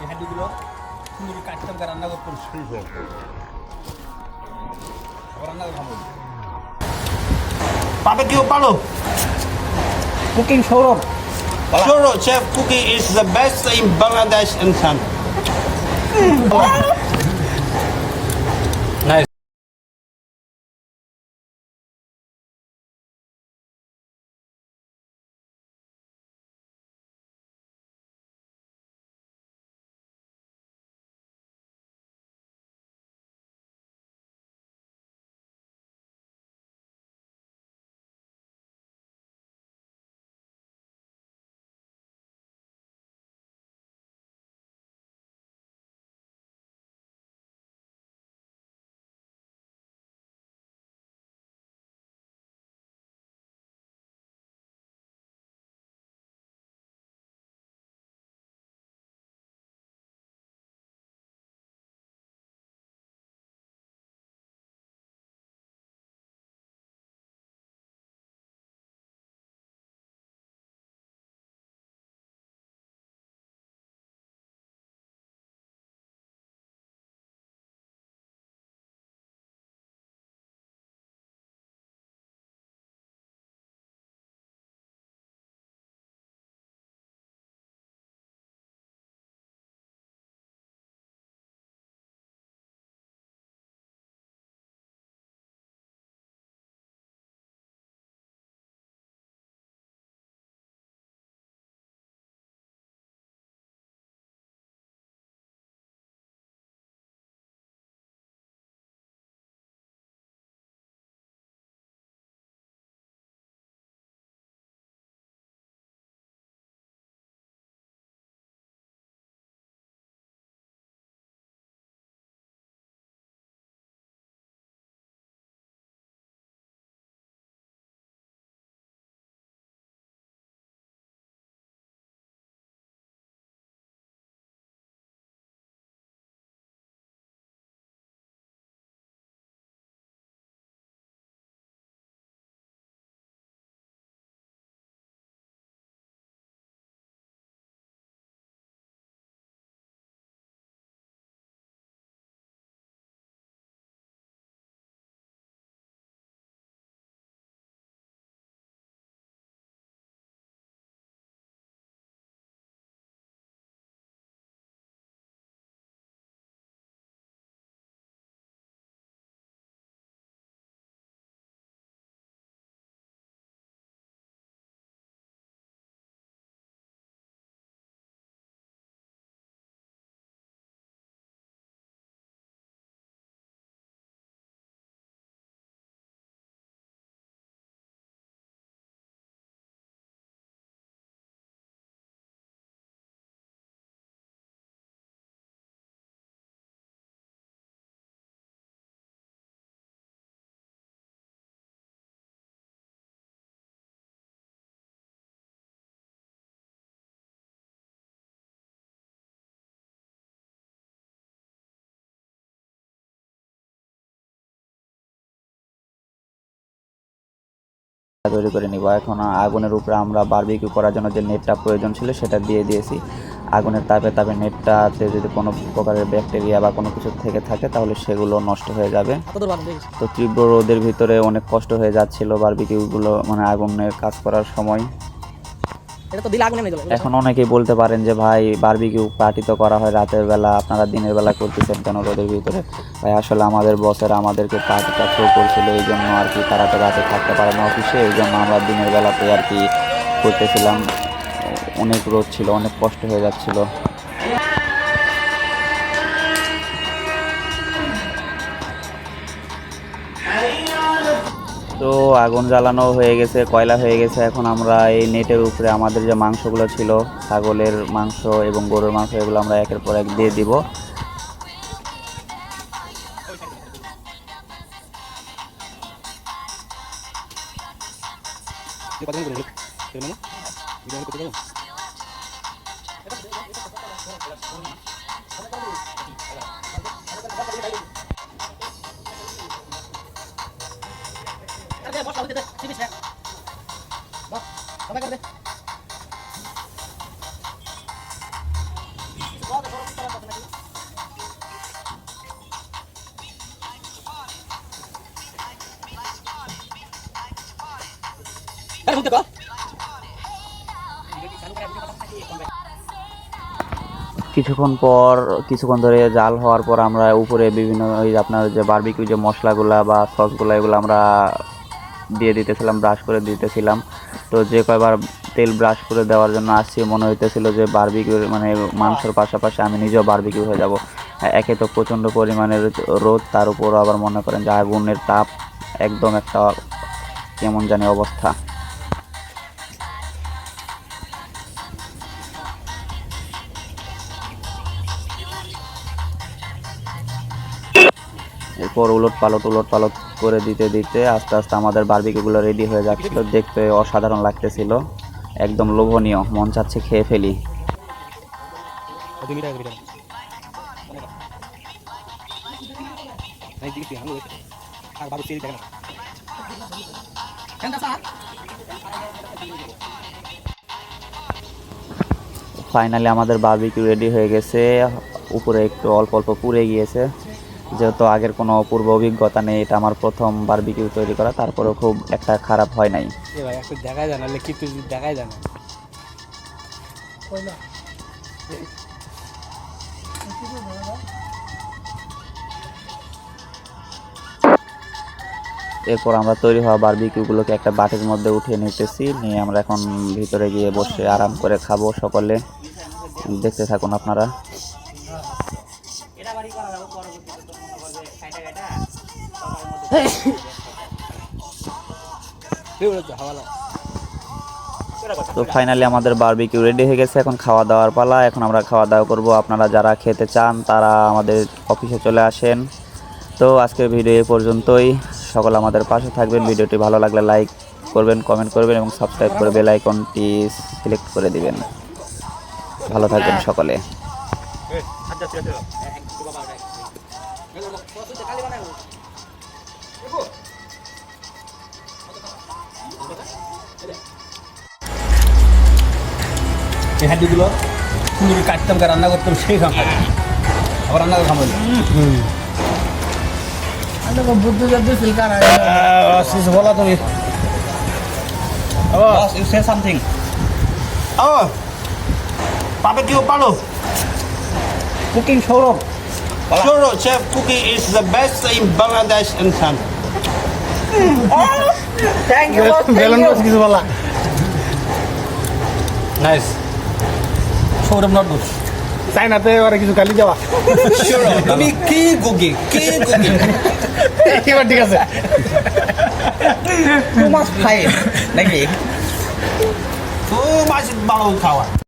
এই হাড্ডিগুলো সুন্দর কাটতে হবে, রান্না করতে হবে, রান্না করে খাবো। Barbecue Paulo. Cooking Sourav Sure, chef cooking is the best in Bangladesh and Sun. Nice. তৈরি করে নিব। এখন আগুনের উপরে আমরা বারবিকিউ করার জন্য যে নেটটা প্রয়োজন ছিল সেটা দিয়ে দিয়েছি। আগুনের তাপে তাপে নেটটাতে যদি কোনো প্রকারের ব্যাকটেরিয়া বা কোনো কিছু থেকে থাকে তাহলে সেগুলো নষ্ট হয়ে যাবে। তো তীব্র রোদের ভিতরে অনেক কষ্ট হয়ে যাচ্ছিল বারবিকিউগুলো, মানে আগুনের কাজ করার সময়। এখন অনেকেই বলতে পারেন যে ভাই বারবিকিউ পার্টি তো করা হয় রাতের বেলা, আপনারা দিনের বেলা করতেছেন কেন রোদের ভিতরে? ভাই আসলে আমাদের বসেরা আমাদেরকে পার্টিটা থ্রো করছিল, এই জন্য আর কি তারা তো রাতে থাকতে পারে না অফিসে, এই জন্য আমরা দিনের বেলাতে আর কি করতেছিলাম। অনেক রোদ ছিল, অনেক কষ্ট হয়ে যাচ্ছিল। তো আগুন জ্বালানো হয়ে গেছে, কয়লা হয়ে গেছে। এখন আমরা এই নেটের উপরে আমাদের যে মাংসগুলো ছিল, ছাগলের মাংস এবং গরুর মাংস, এগুলো আমরা একের পর এক দিয়ে দিব। কিছুক্ষণ ধরে জাল হওয়ার পর আমরা উপরে বিভিন্ন ওই আপনার যে বারবিকিউ যে মশলাগুলা বা সসগুলা এগুলো আমরা দিয়ে দিতেছিলাম, ব্রাশ করে দিতেছিলাম। তো যে কয়বার তেল ব্রাশ করে দেওয়ার জন্য আসছি মনে হইতেছিল যে বারবিকিউ মানে মাংসের পাশাপাশি আমি নিজেও বারবিকিউ হয়ে যাব। একে তো প্রচণ্ড পরিমাণের রোদ, তার উপর আবার মনে করেন যে আগুনের তাপ, একদম একটা কেমন জানি অবস্থা। এরপর উলট পালট করে দিতে দিতে আস্তে আস্তে আমাদের বারবিকিউগুলো রেডি হয়ে যাচ্ছিল। দেখতে অসাধারণ লাগতেছিল, একদম লোভনীয়, মন চাচ্ছে খেয়ে ফেলি। ফাইনালি আমাদের বারবিকিউ রেডি হয়ে গেছে। উপরে একটু অল্প অল্প পুড়ে গিয়েছে, যেহেতু আগের কোনো পূর্ব অভিজ্ঞতা নেই, এটা আমার প্রথম বারবিকিউ তৈরি করা, তারপরেও খুব একটা খারাপ হয় নাই। ভাই একটু দেখাই যায় না, কিন্তু দেখাই যায় না। এরপর আমরা তৈরি হওয়া বারবিকিউগুলোকে একটা বাটির মধ্যে উঠিয়ে নিতেছি, নিয়ে আমরা এখন ভিতরে গিয়ে বসে আরাম করে খাবো সকলে। দেখতে থাকুন আপনারা। তো ফাইনালি আমাদের বারবিকিউ রেডি হয়ে গেছে, এখন খাওয়া দাওয়ার পালা। এখন আমরা খাওয়া দাওয়া করব। আপনারা যারা খেতে চান তারা আমাদের অফিসে চলে আসেন। তো আজকের ভিডিও এই পর্যন্তই। সকলে আমাদের পাশে থাকবেন। ভিডিওটি ভালো লাগলে লাইক করবেন, কমেন্ট করবেন এবং সাবস্ক্রাইব করে বেল আইকনটি সিলেক্ট করে দিবেন। ভালো থাকবেন সকলে। এই হাড্ডিগুলো সুন্দর কাটতাম, রান্না করতাম, সেই খাম আবার রান্না করে খাবো। বলা তুমি you say something. Oh, barbecue palo. Cooking Saurabh. Sure, chef cooking is the best in Bangladesh and San. Thank you, কিছু বলা নাইস। Sourav not good. চাইনাতে ওরা কিছু গালি যাওয়া। Sure, তুমি কি cooking? এবার ঠিক আছে। টু মাছ ফ্রাই নাকি? Too much balo খাওয়া।